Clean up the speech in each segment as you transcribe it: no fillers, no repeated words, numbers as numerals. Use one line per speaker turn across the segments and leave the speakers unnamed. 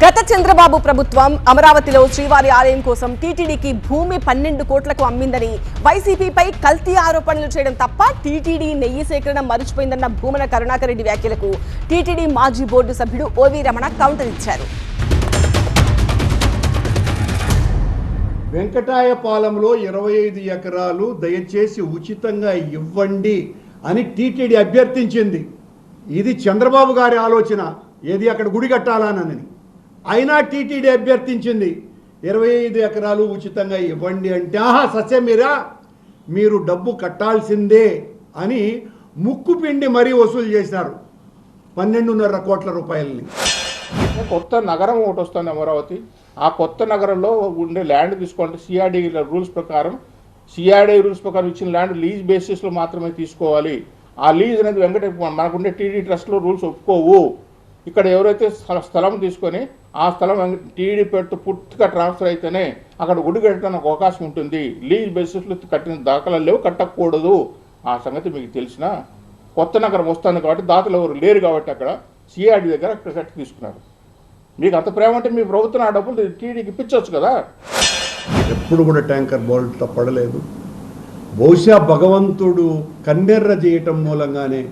గత చంద్రబాబు ప్రభుత్వం అమరావతిలో శ్రీవారి ఆలయం కోసం టీటీడీకి భూమి 12 కోట్లకు అమ్మిందని వైసీపీపై కల్తీ ఆరోపణలు చేయడం తప్ప టీటీడీ నెయ్యి సేకరణ మరిచిపోయిందన్న భూమన కరుణాకర్ రెడ్డి వ్యాఖ్యలకు టీటీడీ మాజీ బోర్డు సభ్యుడు ఓవి రమణ కౌంటర్ ఇచ్చారు.
వెంకటాయపాలెంలో 25 ఎకరాలు దయచేసి ఉచితంగా ఇవ్వండి అని టీటీడీ అభ్యర్థించింది. ఇది చంద్రబాబు గారి ఆలోచన, ఏది అక్కడ గుడి కట్టాలనని. అయినా టీటీడీ అభ్యర్థించింది 25 ఎకరాలు ఉచితంగా ఇవ్వండి అంటే సస్యమీరా మీరు డబ్బు కట్టాల్సిందే అని ముక్కు పిండి మరీ వసూలు చేశారు 12.5 కోట్ల రూపాయలని.
కొత్త నగరం ఒకటి వస్తుంది అమరావతి. ఆ కొత్త నగరంలో ఉండే ల్యాండ్ తీసుకోవాలంటే సిఆర్డీ రూల్స్ ప్రకారం ఇచ్చిన ల్యాండ్ లీజ్ బేసిస్లో మాత్రమే తీసుకోవాలి. ఆ లీజ్ అనేది మనకుండే టీడీ ట్రస్ట్లో రూల్స్ ఒప్పుకోవు. ఇక్కడ ఎవరైతే స్థలం తీసుకొని ఆ స్థలం టీడీ పేరుతో పూర్తిగా ట్రాన్స్ఫర్ అయితేనే అక్కడ గుడి కట్టడానికి అవకాశం ఉంటుంది. లీజ్ బేసిస్లో కట్టిన దాఖలాలు లేవు, కట్టకూడదు. ఆ సంగతి మీకు తెలిసిన కొత్త నగరం వస్తుంది కాబట్టి దాతలు ఎవరు లేరు కాబట్టి అక్కడ సిఆర్డీ దగ్గర కట్టి తీసుకున్నారు. మీకు అంత ప్రేమ అంటే మీ ప్రభుత్వం ఆ డబ్బులు టీడీకి ఇప్పించవచ్చు కదా.
ఎప్పుడు కూడా ట్యాంకర్ బోల్ట్తో పడలేదు. బహుశా భగవంతుడు కన్నెర్ర చేయటం మూలంగానే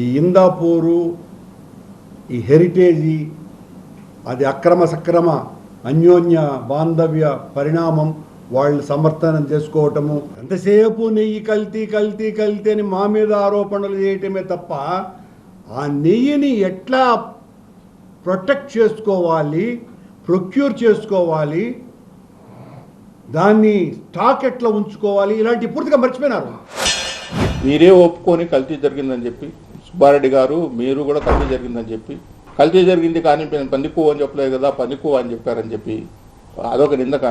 ఈ ఇందాపూరు, ఈ హెరిటేజీ, అది అక్రమ సక్రమ అన్యోన్య బాంధవ్య పరిణామం వాళ్ళు సమర్థనం చేసుకోవటము. ఎంతసేపు నెయ్యి కల్తీ కల్తీ కల్తీ అని మా మీద ఆరోపణలు చేయటమే తప్ప ఆ నెయ్యిని ఎట్లా ప్రొటెక్ట్ చేసుకోవాలి, ప్రొక్యూర్ చేసుకోవాలి, దాన్ని స్టాక్ ఎట్లా ఉంచుకోవాలి, ఇలాంటి పూర్తిగా మర్చిపోయినారు.
మీరే ఒప్పుకొని కల్తీ జరిగిందని చెప్పి సుబ్బారెడ్డి గారు మీరు కూడా కల్తీ జరిగిందని చెప్పి, కల్తీ జరిగింది కానీ పందికు అని చెప్పలేదు కదా, పందికు అని చెప్పారని చెప్పి అదొక నిందక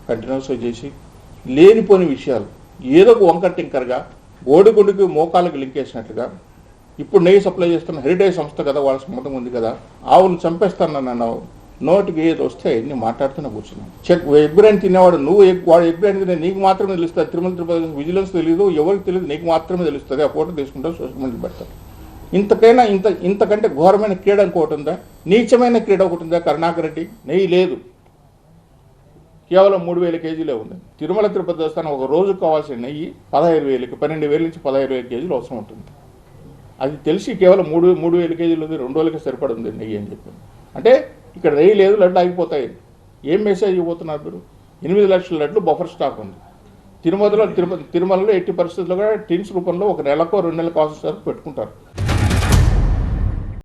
కంటిన్యూస్గా చేసి లేనిపోని విషయాలు ఏదో ఒక వంకర్ టింకర్గా గోడిగుండికి మోకాలకు లింక్ చేసినట్లుగా ఇప్పుడు నెయ్యి సప్లై చేస్తున్న హెరిటేజ్ సంస్థ కదా, వాళ్ళ సొంతం ఉంది కదా, ఆవును చంపేస్తానన్నావు. నోటికి ఏది వస్తే ఎన్ని మాట్లాడుతూనే కూర్చున్నావు. ఎగ్ బిర్యానీ తినేవాడు నువ్వు, వాడు ఎగ్ బిర్యానీ తినే నీకు మాత్రమే తెలుస్తుంది. తిరుమల తిరుపతి విజిలెన్స్ తెలియదు, ఎవరికి తెలియదు, నీకు మాత్రమే తెలుస్తుంది. ఆ ఫోటో తీసుకుంటారు, సోషల్ మీడియా పెడతారు. ఇంతకైనా ఇంతకంటే ఘోరమైన క్రీడ ఇంకోటి ఉందా? నీచమైన క్రీడ ఒకటి ఉందా? కరుణాకర్ రెడ్డి నెయ్యి లేదు, కేవలం 3,000 కేజీలే ఉంది. తిరుమల తిరుపతి దేవస్థానం ఒక రోజుకు కావాల్సిన నెయ్యి 15,000 12,000 నుంచి 15,000 కేజీలు అవసరం ఉంటుంది. అది తెలిసి కేవలం 3,000 కేజీలు ఉంది, 2 రోజులకి సరిపడి ఉంది నెయ్యి అని చెప్పి. అంటే ఇక్కడ నెయ్యి లేదు, లడ్డు ఆగిపోతాయి. ఏం మెసేజ్ ఇవ్వబోతున్నారు మీరు? 8 లక్షల లడ్లు బఫర్ స్టాక్ ఉంది తిరుమలలో. ఎట్టి పరిస్థితుల్లో కూడా టిన్స్ రూపంలో ఒక నెలకో 2 నెలలకు అవసరం పెట్టుకుంటారు.